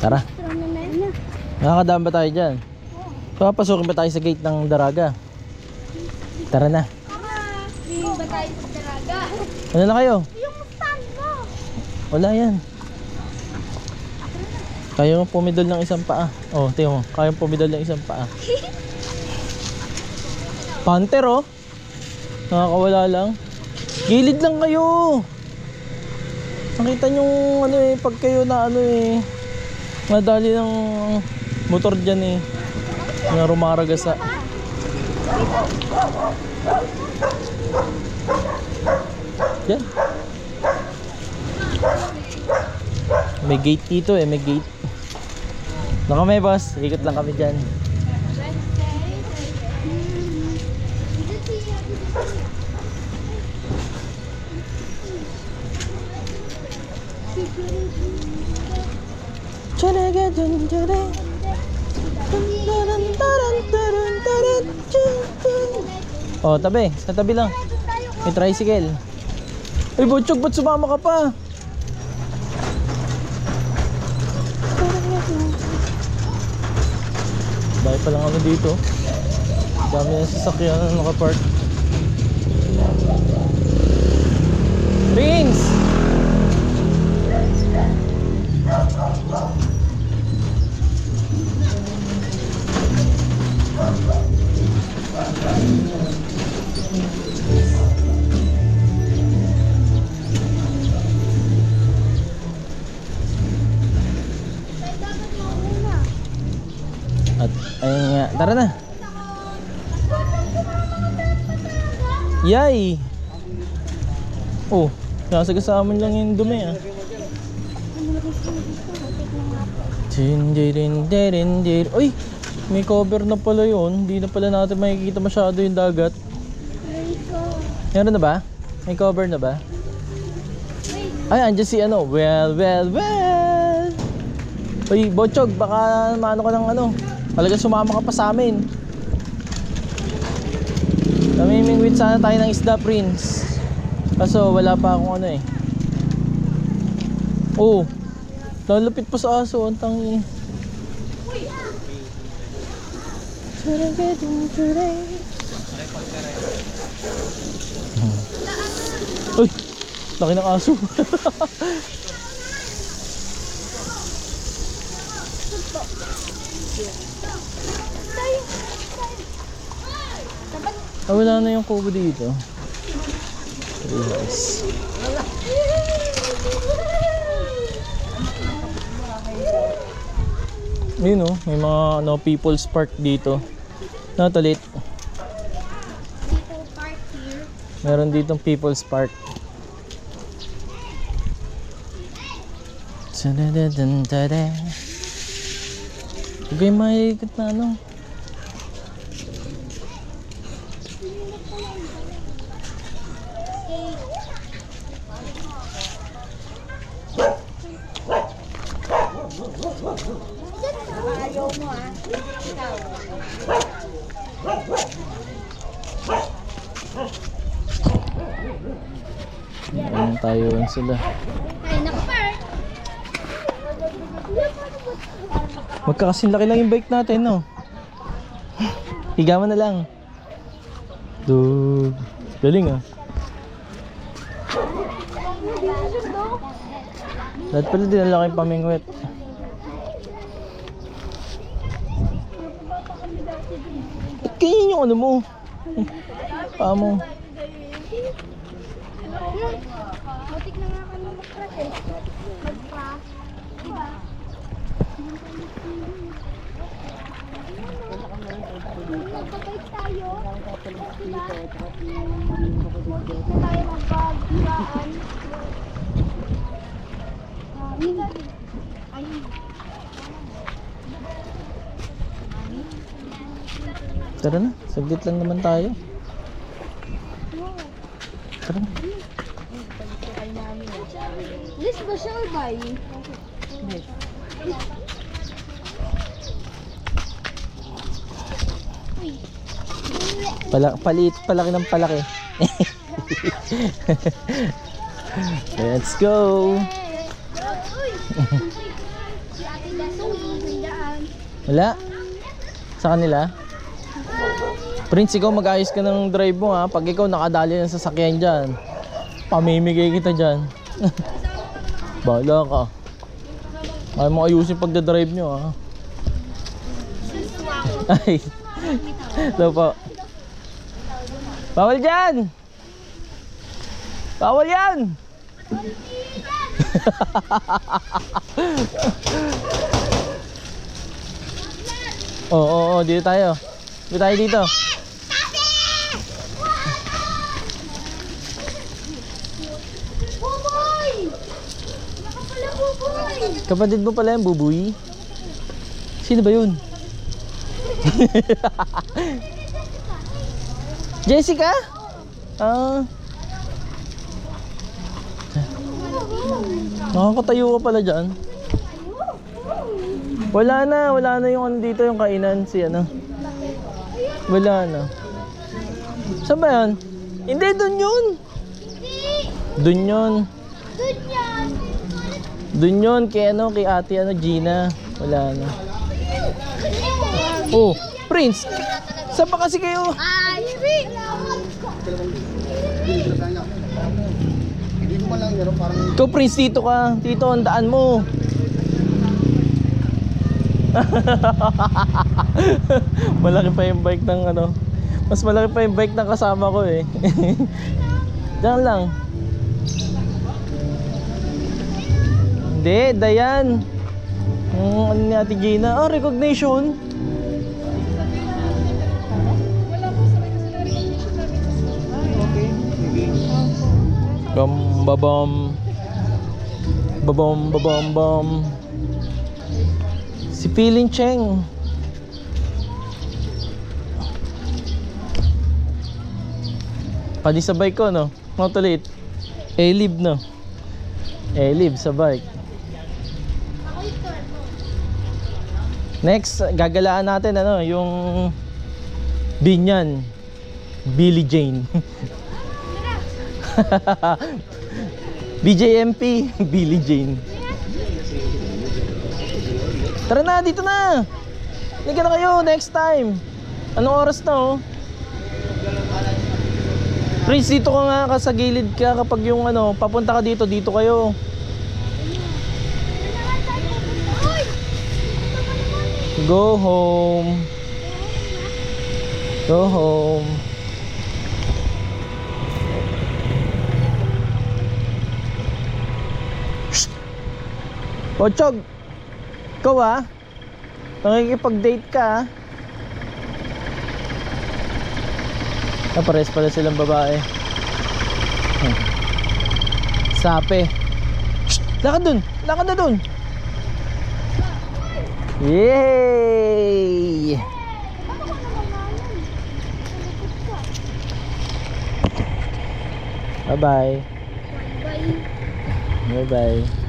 Tara. Nakakadaan ba tayo dyan? Papasukin ba tayo sa gate ng Daraga? Tara na. Hindi ba tayo sa Daraga? Ano na kayo? Yung stand mo. Wala yan. Kaya mo pumidol ng isang paa. Oh, tingnan mo. Kaya mo pumidol ng isang paa. Panther oh. Nakakawala lang. Gilid lang kayo. Nakita nyo ano eh, pag kayo na ano eh, madali ng motor dyan eh, na rumaragasa. Yan. May gate dito eh, may gate. Naka may boss, ikot lang kami dyan. Oh, tabi. Sa tabi lang. May tricycle. Ay, Butchog, ba't sumama ka pa? Dahil pa lang ano dito. Dami na sasakyan na nakapark. Prince! At ayun nga, tara na. Yay! Oh, nasagasama lang yung dumi ah. Uy! May cover na pala yun. Hindi na pala natin makikita masyado yung dagat. Meron na ba? May cover na ba? Ay, andyan si ano. Well. Uy, Butchog, baka maano ka ng ano. Talagang sumama ka pa sa amin. Namimingwit sana tayo ng isda, Prince. Kaso wala pa akong ano eh. Oh, lalapit pa sa aso. Ang tangi. Uy, laki ng aso. Wala na yung kubo dito. Yes. Ayun oh, may mga ano, people's park dito. Natalit. People park here. Meron ditong people's park. Huwag kayong mahigit na ano. Ayaw mo ah. Ikaw. Ayun tayo sila. Ay, nakapark. Magkakasing laki lang yung bike natin, no? Higaman na lang. Dude. Galing ah. Lahat pala din ang laking pamingwit. Ganyan yung ano mo. Paa mo. Butik na nga kami mag-crash eh. Mag-crash. Diba? Magpapait tayo. Diba? Butik na tayo magpag-iraan. Ayun. Tara na, saglit lang naman tayo. Tara na. This ba siya or bay? Paliit, palaki ng palaki. Let's go. Si Ate Dasong, nandiyan. Wala? Sa kanila? Prince, ikaw mag-ayos ka ng drive mo ha. Pag ikaw nakadali ng sasakyan dyan, pamimigay kita dyan. Bahala ka. Ay mo ayusin pagdadrive nyo ha. Ay. Ito po. Bawal dyan! Bawal yan! Oo, dito tayo. Dito tayo dito. Buboy! Naka pala, Buboy! Kapatid mo pala yung bubuy? Sino ba yun? Jessica? Ah. Nakakatayo ka pala dyan. Wala na yung ano dito, yung kainan, si ano. Wala na. Saan ba yan? Hindi, dun yun. Dun yun. Doon yan! Dun yun, kay ano, kay ate ano, Gina. Wala na. Oh, Prince. Saan pa kasi kayo? Ay! Hindi ko man lang yun, parang Ikaw, Prince, dito ka. Dito, ang daan mo. Malaki pa yung bike ng ano. Mas malaki pa yung bike ng kasama ko eh. Diyan lang. Hindi, Dayan. Ano ni Ate Gina? Ah, recognition. Bam babam. Babam babam bam. Si Pilin Cheng. Padi sa bike ko no. Motolit. E-lib no. E-lib sa bike. Next, gagalaan natin ano, yung Binyan. Billie Jane. BJMP, Billie Jane. Tara na, dito na. Liga na kayo, next time. Anong oras na oh? Prince, dito ka nga, sa gilid ka kapag yung ano, papunta ka dito, dito kayo. Go home. Go home. Shh! Pochog! Ikaw ah? Nakikipag-date ka ah? Pares pala silang babae. Sape. Shh! Lakad dun! Lakad na dun! Yay! Bye-bye. Bye. Bye-bye.